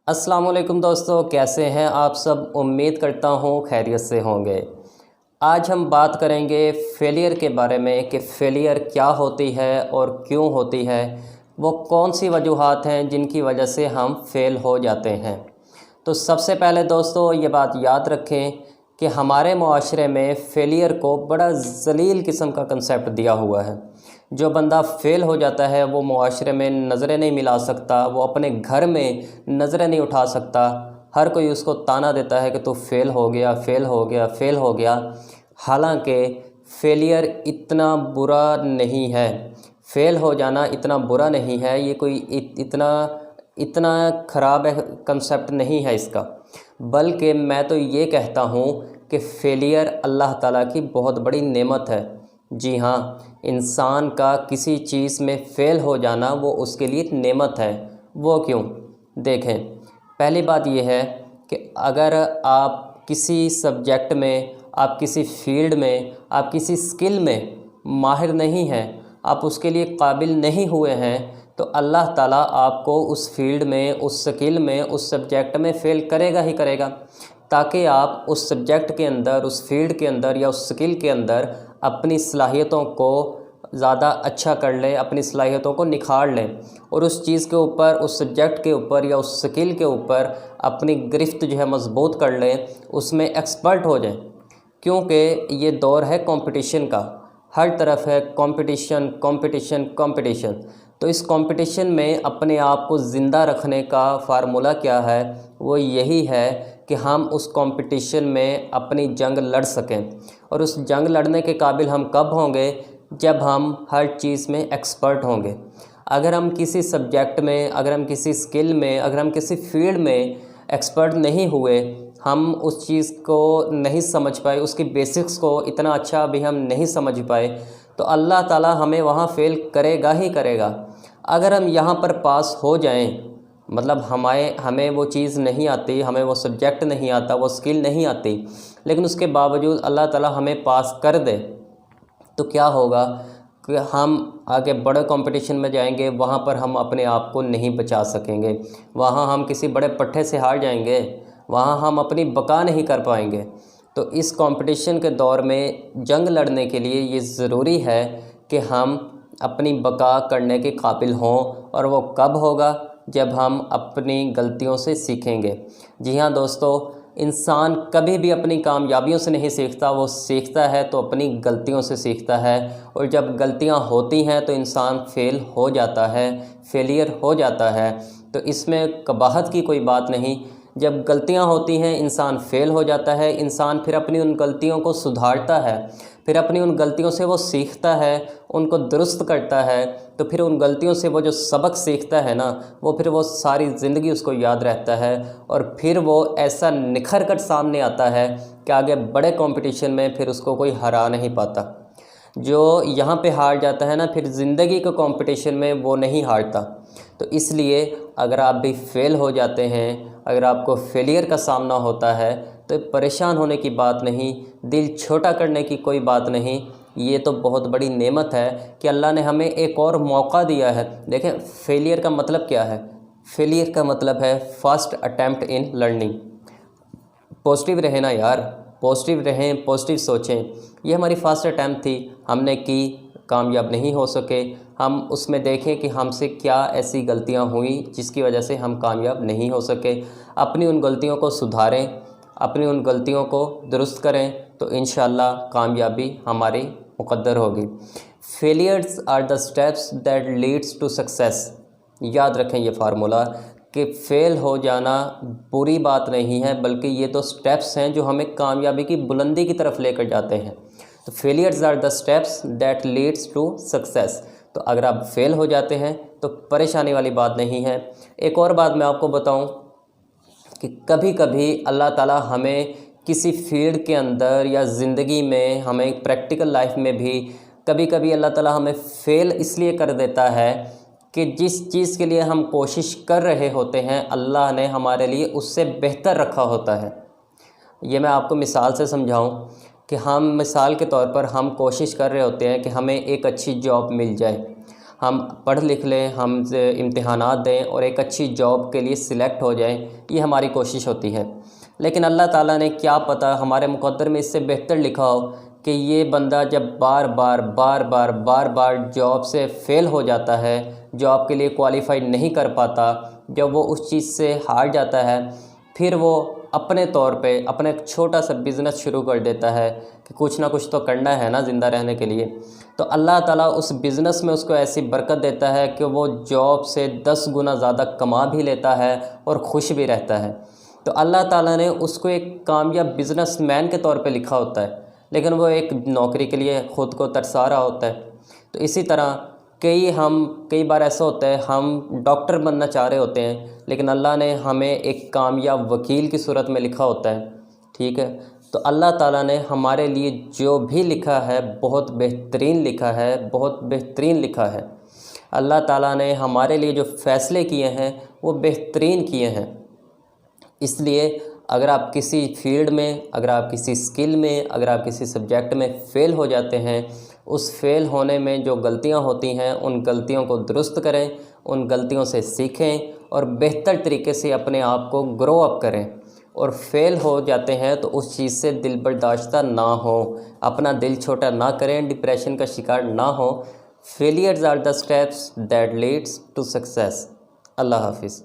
अस्सलाम वालेकुम दोस्तों, कैसे हैं आप सब। उम्मीद करता हूँ खैरियत से होंगे। आज हम बात करेंगे फेलियर के बारे में कि फेलियर क्या होती है और क्यों होती है, वो कौन सी वजूहात हैं जिनकी वजह से हम फेल हो जाते हैं। तो सबसे पहले दोस्तों ये बात याद रखें कि हमारे मुआशरे में फ़ेलियर को बड़ा ज़लील किस्म का कंसेप्ट दिया हुआ है। जो बंदा फ़ेल हो जाता है वो मुआशरे में नज़रें नहीं मिला सकता, वो अपने घर में नज़रें नहीं उठा सकता। हर कोई उसको ताना देता है कि तू फ़ेल हो गया, फ़ेल हो गया, फ़ेल हो गया। हालांकि फ़ेलियर इतना बुरा नहीं है, फ़ेल हो जाना इतना बुरा नहीं है, ये कोई इतना ख़राब कंसेप्ट नहीं है इसका। बल्कि मैं तो ये कहता हूँ कि फ़ेलियर अल्लाह ताला की बहुत बड़ी नेमत है। जी हाँ, इंसान का किसी चीज़ में फ़ेल हो जाना वो उसके लिए नेमत है। वो क्यों? देखें, पहली बात ये है कि अगर आप किसी सब्जेक्ट में, आप किसी फील्ड में, आप किसी स्किल में माहिर नहीं हैं, आप उसके लिए काबिल नहीं हुए हैं, तो अल्लाह ताला आपको उस फील्ड में, उस स्किल में, उस सब्जेक्ट में फ़ेल करेगा ही करेगा, ताकि आप उस सब्जेक्ट के अंदर, उस फील्ड के अंदर या उस स्किल के अंदर अपनी सलाहियतों को ज़्यादा अच्छा कर लें, अपनी सलाहियतों को निखार लें और उस चीज़ के ऊपर, उस सब्जेक्ट के ऊपर या उस स्किल के ऊपर अपनी गिरफ्त जो है मज़बूत कर लें, उसमें एक्सपर्ट हो जाएं। क्योंकि ये दौर है कंपटीशन का, हर तरफ है कंपटीशन कंपटीशन कंपटीशन। तो इस कंपटीशन में अपने आप को ज़िंदा रखने का फ़ार्मूला क्या है? वो यही है कि हम उस कंपटीशन में अपनी जंग लड़ सकें। और उस जंग लड़ने के काबिल हम कब होंगे? जब हम हर चीज़ में एक्सपर्ट होंगे। अगर हम किसी सब्जेक्ट में, अगर हम किसी स्किल में, अगर हम किसी फील्ड में एक्सपर्ट नहीं हुए, हम उस चीज़ को नहीं समझ पाए, उसकी बेसिक्स को इतना अच्छा भी हम नहीं समझ पाए, तो अल्लाह ताला हमें वहाँ फ़ेल करेगा ही करेगा। अगर हम यहाँ पर पास हो जाएं, मतलब हमें वो चीज़ नहीं आती, हमें वो सब्जेक्ट नहीं आता, वो स्किल नहीं आती, लेकिन उसके बावजूद अल्लाह ताला हमें पास कर दे, तो क्या होगा कि हम आगे बड़े कंपटीशन में जाएंगे, वहाँ पर हम अपने आप को नहीं बचा सकेंगे, वहाँ हम किसी बड़े पट्टे से हार जाएंगे, वहाँ हम अपनी बका नहीं कर पाएंगे। तो इस कंपटीशन के दौर में जंग लड़ने के लिए ये ज़रूरी है कि हम अपनी बका करने के काबिल हों। और वो कब होगा? जब हम अपनी गलतियों से सीखेंगे। जी हाँ दोस्तों, इंसान कभी भी अपनी कामयाबियों से नहीं सीखता, वो सीखता है तो अपनी गलतियों से सीखता है। और जब गलतियां होती हैं तो इंसान फ़ेल हो जाता है, फेलियर हो जाता है। तो इसमें कबाहत की कोई बात नहीं। जब गलतियां होती हैं इंसान फ़ेल हो जाता है, इंसान फिर अपनी उन गलतियों को सुधारता है, फिर अपनी उन गलतियों से वो सीखता है, उनको दुरुस्त करता है। तो फिर उन गलतियों से वो जो सबक सीखता है ना, वो फिर वो सारी ज़िंदगी उसको याद रहता है। और फिर वो ऐसा निखर कर सामने आता है कि आगे बड़े कंपटीशन में फिर उसको कोई हरा नहीं पाता। जो यहाँ पे हार जाता है ना, फिर ज़िंदगी के कंपटीशन में वो नहीं हारता। तो इसलिए अगर आप भी फ़ेल हो जाते हैं, अगर आपको फेलियर का सामना होता है, तो परेशान होने की बात नहीं, दिल छोटा करने की कोई बात नहीं। ये तो बहुत बड़ी नेमत है कि अल्लाह ने हमें एक और मौका दिया है। देखें, फेलियर का मतलब क्या है? फेलियर का मतलब है first attempt in learning. Positive रहें ना यार, पॉजिटिव रहें, पॉजिटिव सोचें। ये हमारी फर्स्ट अटैम्प्ट थी, हमने की, कामयाब नहीं हो सके। हम उसमें देखें कि हमसे क्या ऐसी गलतियां हुई जिसकी वजह से हम कामयाब नहीं हो सके। अपनी उन गलतियों को सुधारें, अपनी उन गलतियों को दुरुस्त करें, तो इंशाअल्लाह कामयाबी हमारी मुक़द्दर होगी। Failures are the steps that leads to success. याद रखें ये फार्मूला कि फ़ेल हो जाना बुरी बात नहीं है, बल्कि ये तो स्टेप्स हैं जो हमें कामयाबी की बुलंदी की तरफ लेकर जाते हैं। तो failures are the steps that leads to success. तो अगर आप फेल हो जाते हैं तो परेशानी वाली बात नहीं है। एक और बात मैं आपको बताऊं कि कभी कभी अल्लाह ताला हमें किसी फील्ड के अंदर या ज़िंदगी में, हमें प्रैक्टिकल लाइफ में भी कभी कभी अल्लाह ताला हमें फ़ेल इसलिए कर देता है कि जिस चीज़ के लिए हम कोशिश कर रहे होते हैं, अल्लाह ने हमारे लिए उससे बेहतर रखा होता है। ये मैं आपको मिसाल से समझाऊं कि हम मिसाल के तौर पर हम कोशिश कर रहे होते हैं कि हमें एक अच्छी जॉब मिल जाए। ہم پڑھ لکھ لیں، ہم امتحانات دیں اور ایک اچھی جاب کے لیے سلیکٹ ہو جائیں، یہ ہماری کوشش ہوتی ہے۔ لیکن اللہ تعالیٰ نے کیا پتہ ہمارے مقدر میں اس سے بہتر لکھا ہو کہ یہ بندہ جب بار بار جاب سے فیل ہو جاتا ہے، جاب کے لیے کوالیفائی نہیں کر پاتا، جب وہ اس چیز سے ہار جاتا ہے، پھر وہ اپنے طور پہ اپنا ایک چھوٹا سا بزنس شروع کر دیتا ہے کہ کچھ نہ کچھ تو کرنا ہے نا زندہ رہنے کے لیے، تو اللہ تعالیٰ اس بزنس میں اس کو ایسی برکت دیتا ہے کہ وہ جاب سے 10 گنا زیادہ کما بھی لیتا ہے اور خوش بھی رہتا ہے۔ تو اللہ تعالیٰ نے اس کو ایک کامیاب بزنس مین کے طور پہ لکھا ہوتا ہے، لیکن وہ ایک نوکری کے لیے خود کو ترسا رہا ہوتا ہے۔ تو اسی طرح کئی بار ایسا ہوتا ہے ہم ڈاکٹر بننا چاہ رہے ہوتے ہیں، لیکن اللہ نے ہمیں ایک کامیاب وکیل کی صورت میں لکھا ہوتا ہے، ٹھیک ہے۔ تو اللہ تعالیٰ نے ہمارے لیے جو بھی لکھا ہے بہت بہترین لکھا ہے، بہت بہترین لکھا ہے۔ اللہ تعالیٰ نے ہمارے لیے جو فیصلے کیے ہیں وہ بہترین کیے ہیں۔ اس لیے اگر آپ کسی فیلڈ میں، اگر آپ کسی سکل میں، اگر آپ کسی سبجیکٹ میں فیل ہو جاتے ہیں، اس فیل ہونے میں جو غلطیاں ہوتی ہیں ان غلطیوں کو درست کریں، ان غلطیوں سے سیکھیں اور بہتر طریقے سے اپنے آپ کو گرو اپ کریں۔ اور فیل ہو جاتے ہیں تو اس چیز سے دل برداشتہ نہ ہو، اپنا دل چھوٹا نہ کریں، ڈپریشن کا شکار نہ ہو۔ Failures are the steps that leads to success. اللہ حافظ۔